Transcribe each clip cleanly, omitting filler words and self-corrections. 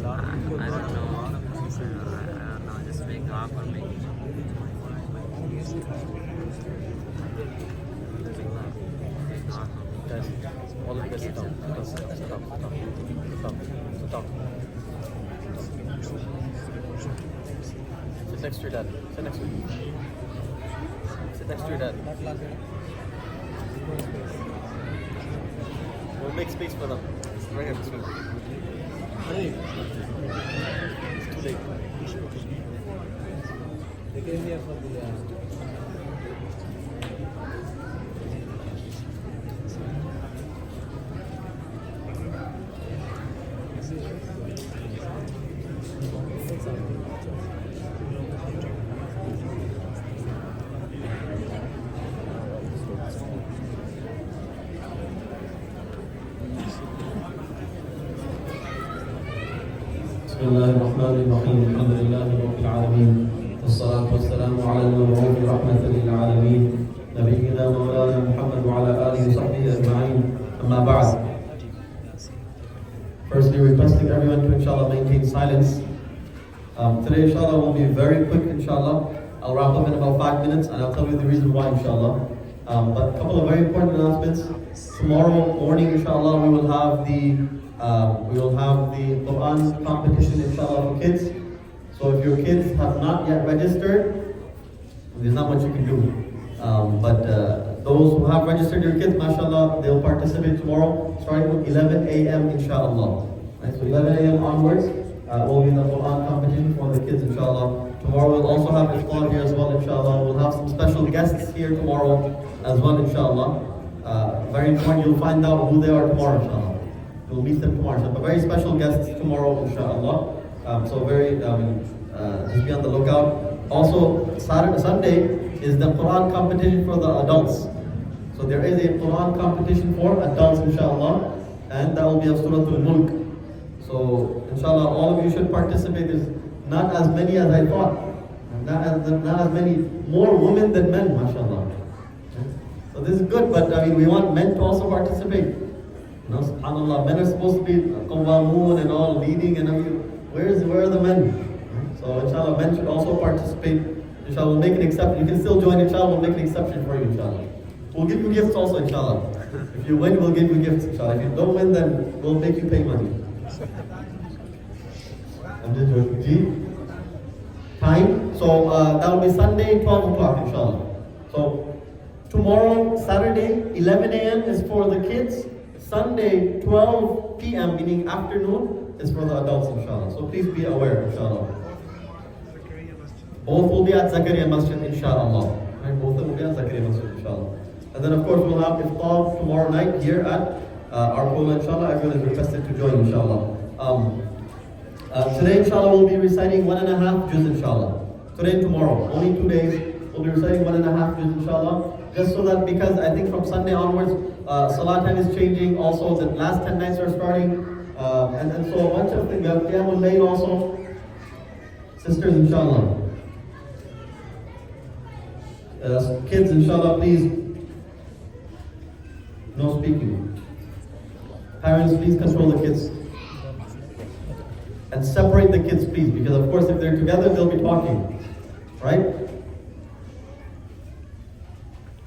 I don't know. Just make dua for me. Guys, all of you guys sit down. Sit down. Sit next to your dad. Sit next to your dad. We'll make space for them. Right here, this way. It's too late. They came here for the بسم الله الرحمن الرحيم الحمد لله رب العالمين والصلاة والسلام على المبعوث رحمة للعالمين نبينا مولانا محمد وعلى آله وصحبه أجمعين أما بعد. Firstly, requesting everyone to inshallah maintain silence. Today inshallah will be very quick inshallah. I'll wrap up in about 5 minutes and I'll tell you the reason why inshallah. But a couple of very important announcements. Tomorrow morning inshallah we will have the Quran competition inshallah for kids. So if your kids have not yet registered, there's not much you can do. But those who have registered your kids, mashallah, they'll participate tomorrow starting with 11 a.m. inshallah. Right, so 11 a.m. onwards will be the Quran competition for the kids inshallah. Tomorrow we'll also have iftar here as well inshallah. We'll have some special guests here tomorrow as well inshallah. Very important, you'll find out who they are tomorrow inshallah. We'll meet them tomorrow. So, very special guests tomorrow, inshallah. So just be on the lookout. Also, Sunday is the Quran competition for the adults. So there is a Quran competition for adults, inshallah, and that will be of Surah Al-Mulk. So, inshallah, all of you should participate. There's not as many as I thought. Not as many, more women than men, mashallah. So this is good, but we want men to also participate. You know, subhanAllah, men are supposed to be qawwamoon and all, leading, and where are the men? So inshallah, men should also participate. Inshallah, we'll make an exception. You can still join, inshallah, we'll make an exception for you, inshallah. We'll give you gifts also, inshallah. If you win, we'll give you gifts, inshallah. If you don't win, then we'll make you pay money. I'm just joking. Time, so that will be Sunday, 12 o'clock, inshallah. So tomorrow, Saturday, 11 a.m. is for the kids. Sunday, 12 p.m., meaning afternoon, is for the adults, inshallah. So please be aware, inshallah. Both will be at Zakaria Masjid, inshallah. Right? Both will be at Zakaria Masjid, inshallah. And then, of course, we'll have iftar tomorrow night here at our Kola, inshallah. Everyone is requested to join, inshallah. Today, inshallah, we'll be reciting 1.5 juz, inshallah. Today and tomorrow, only 2 days, we'll be reciting 1.5 juz, inshallah. Just so that, because I think from Sunday onwards, Salat time is changing. Also, the last 10 nights are starting. And so a bunch of things. We have Qiyamul Layl also. Sisters, inshallah. Kids, inshallah, please. No speaking. Parents, please control the kids. And separate the kids, please. Because, of course, if they're together, they'll be talking. Right?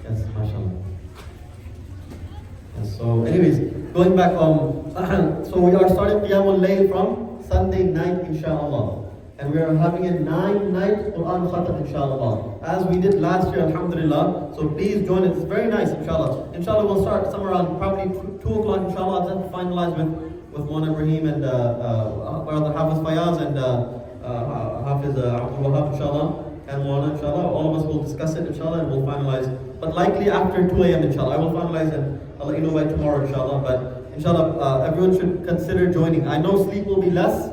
Yes, mashallah. Yes, so anyways, going back so we are starting Qiyamul Layl from Sunday night, inshallah. And we are having a 9-night Quran Khatam, inshallah. As we did last year, alhamdulillah. So please join it. It's very nice, inshallah. Inshallah, we'll start somewhere around probably 2 o'clock, inshallah. Then finalize with Mona Ibrahim and Brother Hafiz Fayaz and Hafiz Abdul Wahab, inshallah. And Mona, inshallah. All of us will discuss it, inshallah, and we'll finalize. But likely after 2 a.m., inshallah. I will finalize and I'll let you know by tomorrow, inshallah. But inshallah, everyone should consider joining. I know sleep will be less,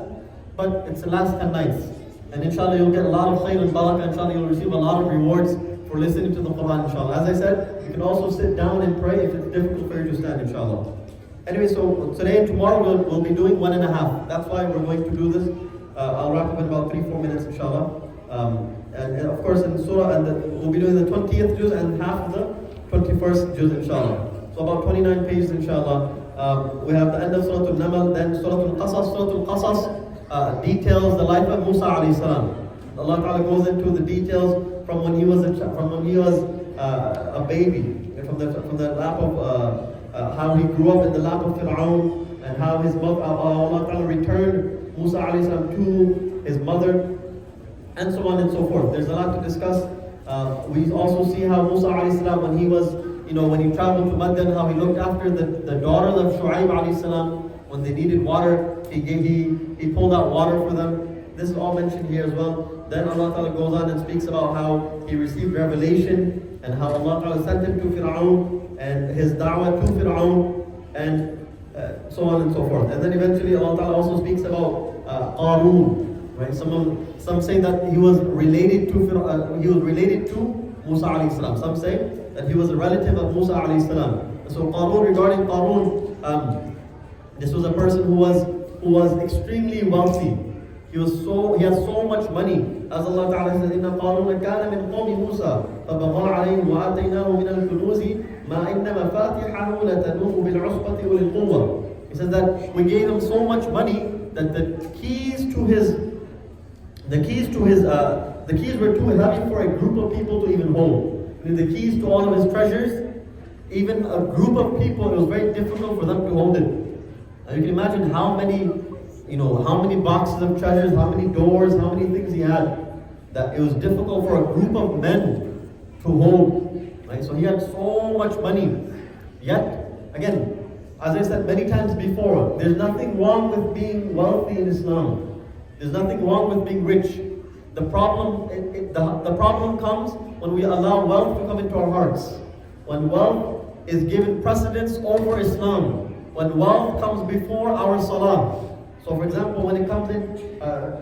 but it's the last 10 nights. And inshallah, you'll get a lot of khayr and barakah. Inshallah, you'll receive a lot of rewards for listening to the Quran, inshallah. As I said, you can also sit down and pray if it's difficult for you to stand, inshallah. Anyway, so today and tomorrow we'll be doing 1.5. That's why we're going to do this. I'll wrap up in about 3-4 minutes, inshallah. And of course, in Surah, we'll be doing the 20th juz and half of the 21st juz, inshallah. So about 29 pages, inshallah. We have the end of Surah Al-Naml, then Surah Al-Qasas. Surah Al-Qasas details the life of Musa alayhi salam. Allah Ta'ala goes into the details from when he was a baby, from the lap of how he grew up in the lap of Fir'aun, and how his mother, Allah Ta'ala returned Musa alayhi salam to his mother, and so on and so forth. There's a lot to discuss. We also see how Musa alayhi salam, when he was, when he traveled to Madian, how he looked after the daughters of Shu'aib alayhi salam. When they needed water, he pulled out water for them. This is all mentioned here as well. Then Allah Ta'ala goes on and speaks about how he received revelation, and how Allah Ta'ala sent him to Fir'aun, and his da'wah to Fir'aun, and so on and so forth. And then eventually Allah Ta'ala also speaks about Qarun. Right? Some say that he was related to Musa alayhi salam. Some say that he was a relative of Musa alayhi salam. And so regarding Qarun, this was a person who was extremely wealthy. He had so much money. As Allah Ta'ala says, إِنَّ قَارُونَ كَانَ مِنْ قَوْمِ مُوسَى فَبَغَى عَلَيْهِمْ وَآتَيْنَاهُ مِنَ الْكُنُوزِ مَا إِنَّ مَفَاتِحَهُ لَتَنُوءُ بِالْعُصْبَةِ أُولِي الْقُوَّةِ. He says that we gave him so much money that the keys were too heavy for a group of people to even hold. The keys to all of his treasures, even a group of people, it was very difficult for them to hold it. And you can imagine how many boxes of treasures, how many doors, how many things he had, that it was difficult for a group of men to hold. Right? So he had so much money. Yet, again, as I said many times before, there's nothing wrong with being wealthy in Islam. There's nothing wrong with being rich. The problem comes when we allow wealth to come into our hearts. When wealth is given precedence over Islam. When wealth comes before our salah. So for example, when it comes in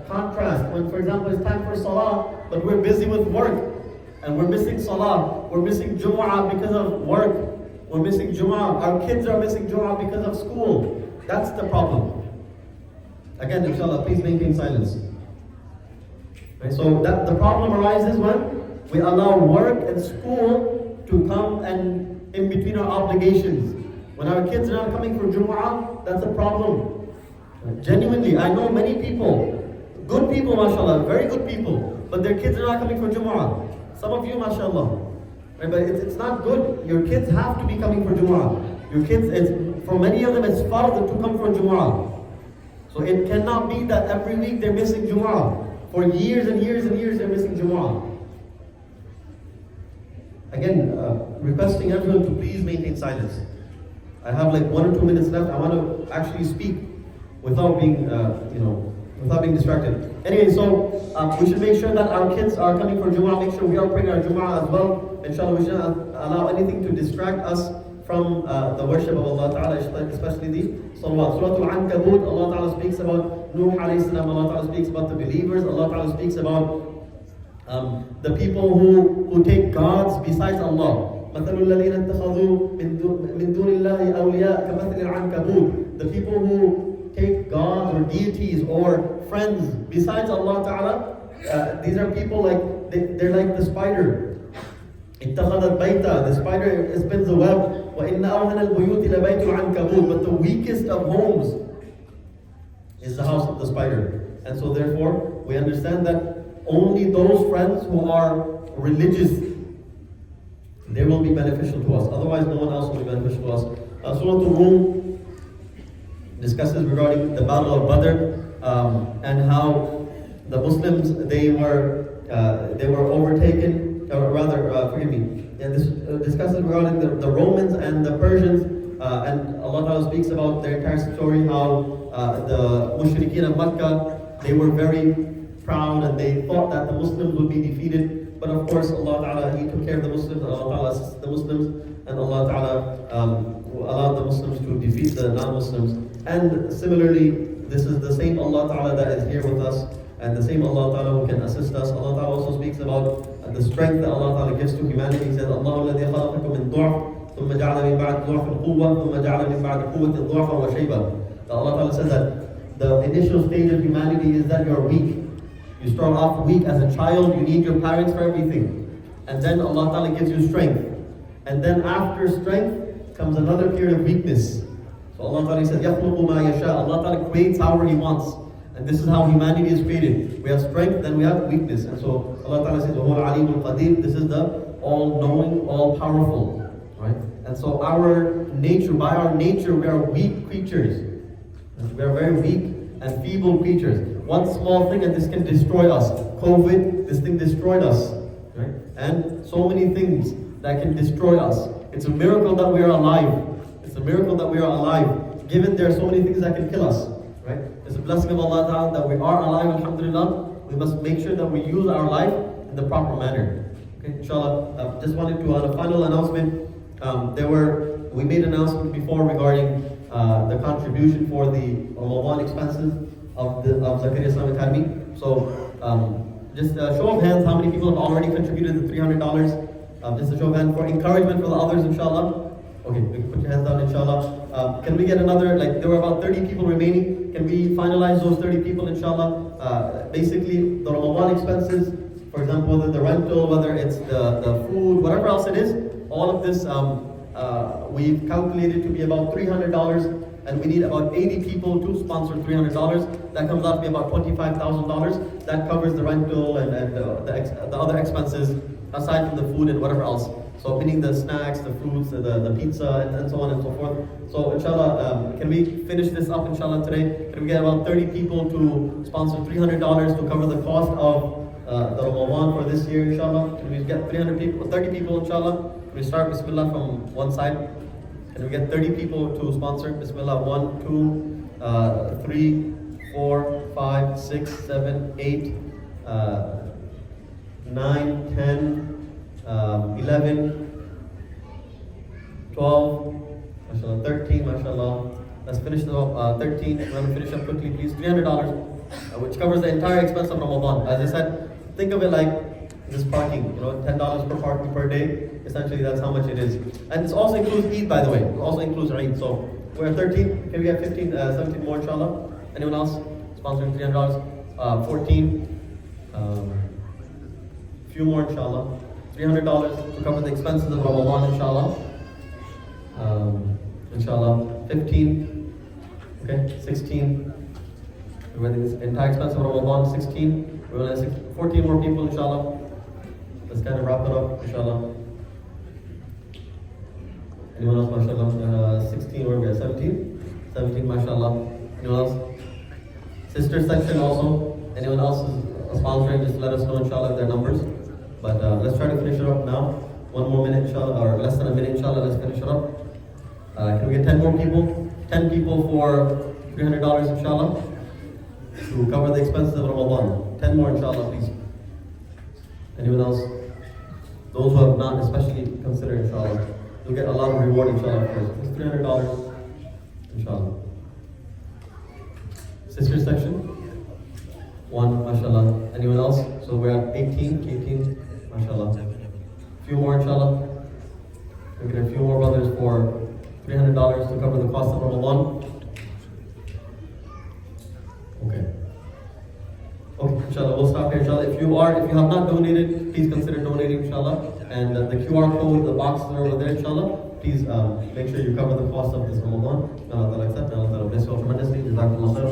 contrast, when for example it's time for salah, but we're busy with work, and we're missing salah, we're missing Jumu'ah because of work, we're missing Jumu'ah, our kids are missing Jumu'ah because of school. That's the problem. Again, inshallah, please maintain silence. Right, so the problem arises when we allow work and school to come and in between our obligations. When our kids are not coming for Jumu'ah, that's a problem. Genuinely, I know many people, good people, mashallah, very good people, but their kids are not coming for Jumu'ah. Some of you, mashallah. Right, but it's not good. Your kids have to be coming for Jumu'ah. Your kids, for many of them, it's fard to come for Jumu'ah. So it cannot be that every week they're missing Jumu'ah. For years and years and years they're missing Jumu'ah. Again, requesting everyone to please maintain silence. I have like 1 or 2 minutes left. I want to actually speak without being, without being distracted. Anyway, so we should make sure that our kids are coming for Jumu'ah. Make sure we are praying our Jumu'ah as well. Inshallah, we shouldn't allow anything to distract us from the worship of Allah Ta'ala, especially the salawat. Surah Al-Ankabut, Allah Ta'ala speaks about Nuh alayhi salam, Allah Ta'ala speaks about the believers, Allah Ta'ala speaks about the people who take gods besides Allah. مثل الذين اتخذوا من دون الله أولياء كمثل العنكبوت. The people who take gods or deities or friends besides Allah Ta'ala, these are people like, they're like the spider. اتخذت بيتا, the spider spins a web. وإن أوهن البيوت لبيت العنكبوت. But the weakest of homes is the house of the spider. And so therefore, we understand that only those friends who are religious, they will be beneficial to us. Otherwise, no one else will be beneficial to us. Surah Al-Rum discusses regarding the Battle of Badr, and how the Muslims, they were overtaken, or rather, forgive me. Yeah, this discusses regarding the Romans and the Persians, and Allah Ta'ala speaks about their entire story, how the Mushrikeen of Makkah, they were very proud and they thought that the Muslims would be defeated. But of course, Allah Ta'ala, He took care of the Muslims, and Allah Ta'ala assisted the Muslims, and Allah Ta'ala allowed the Muslims to defeat the non-Muslims. And similarly, this is the same Allah Ta'ala that is here with us, and the same Allah Ta'ala who can assist us. Allah Ta'ala also speaks about the strength that Allah Ta'ala gives to humanity. He says, Allah الذي خلقكم من ضعف ثم جعل من بعد ضعف قوة ثم جعل من بعد قوة ضعفا وشيبا. Allah Ta'ala says that the initial stage of humanity is that you're weak. You start off weak as a child, you need your parents for everything. And then Allah Ta'ala gives you strength. And then after strength comes another period of weakness. So Allah Ta'ala says, يَخْلُقُ مَا يَشَاءُ. Allah Ta'ala creates however He wants. And this is how humanity is created. We have strength and we have weakness. And so Allah Ta'ala says, وَهُوَ الْعَلِيمُ الْقَدِيرُ. This is the all-knowing, all-powerful. Right? And so our nature, by our nature, we are weak creatures. We are very weak and feeble creatures. One small thing and this can destroy us. COVID, this thing destroyed us. Right? And so many things that can destroy us. It's a miracle that we are alive. It's a miracle that we are alive. Given there are so many things that can kill us. Right? It's a blessing of Allah Ta'ala that we are alive, alhamdulillah. We must make sure that we use our life in the proper manner. Okay, inshallah. Just wanted to, on a final announcement, we made an announcement before regarding the contribution for the Ramadan expenses of Zakaria Islamic Academy. So, just a show of hands, how many people have already contributed the $300? Just a show of hands for encouragement for the others, inshallah. Okay, you can put your hands down, inshallah. Can we get another, there were about 30 people remaining. Can we finalize those 30 people, inshallah? Basically, the Ramadan expenses, for example, whether the rental, whether it's the food, whatever else it is, all of this we've calculated to be about $300, and we need about 80 people to sponsor $300. That comes out to be about $25,000. That covers the rental and the other expenses aside from the food and whatever else. So meaning the snacks, the fruits, the pizza, and so on and so forth. So inshallah, can we finish this up inshallah today? Can we get about 30 people to sponsor $300 to cover the cost of the Ramadan for this year inshallah? Can we get 30 people inshallah? Can we start Bismillah from one side? Can we get 30 people to sponsor? Bismillah, 1, 2, 3, 4, 5, 6, 7, 8, 9, 10, 11, 12, mashallah, 13, mashallah. Let's finish the 13. We're going to finish up quickly, please. $300, which covers the entire expense of Ramadan. As I said, think of it like this parking, $10 per parking per day. Essentially, that's how much it is. And this also includes Eid, by the way. It also includes Eid. So we're at 13. Can we get 15, 17 more, inshallah? Anyone else sponsoring $300? 14. Few more, inshallah. $300 to cover the expenses of Ramadan, inshallah. Inshallah. 15. Okay, 16. We're the entire expense of Ramadan, 16. We're going to 14 more people, inshallah. Let's kind of wrap it up, inshallah. Anyone else, mashallah? 16, where are we at? 17? 17, mashallah. Anyone else? Sister section also. Anyone else is sponsoring, just let us know, inshallah, their numbers. But let's try to finish it up now. One more minute, inshallah, or less than a minute, inshallah. Let's finish it up. Can we get 10 more people? 10 people for $300, inshallah, to cover the expenses of Ramadan. 10 more, inshallah, please. Anyone else? Those who have not especially considered, inshallah, you'll get a lot of reward, inshallah, of course. It's $300, inshallah. Sister section? 1, mashallah. Anyone else? So we're at 18, mashallah. A few more, inshallah. We get a few more brothers for $300 to cover the cost of Ramadan. Okay, inshallah, we'll stop here, inshallah. If you have not donated, please consider donating, inshallah. And the QR code, the boxes are over there, inshallah. Please make sure you cover the cost of this Ramadan. May Allah accept, may Allah bless you all tremendously. Jazakumullah khair.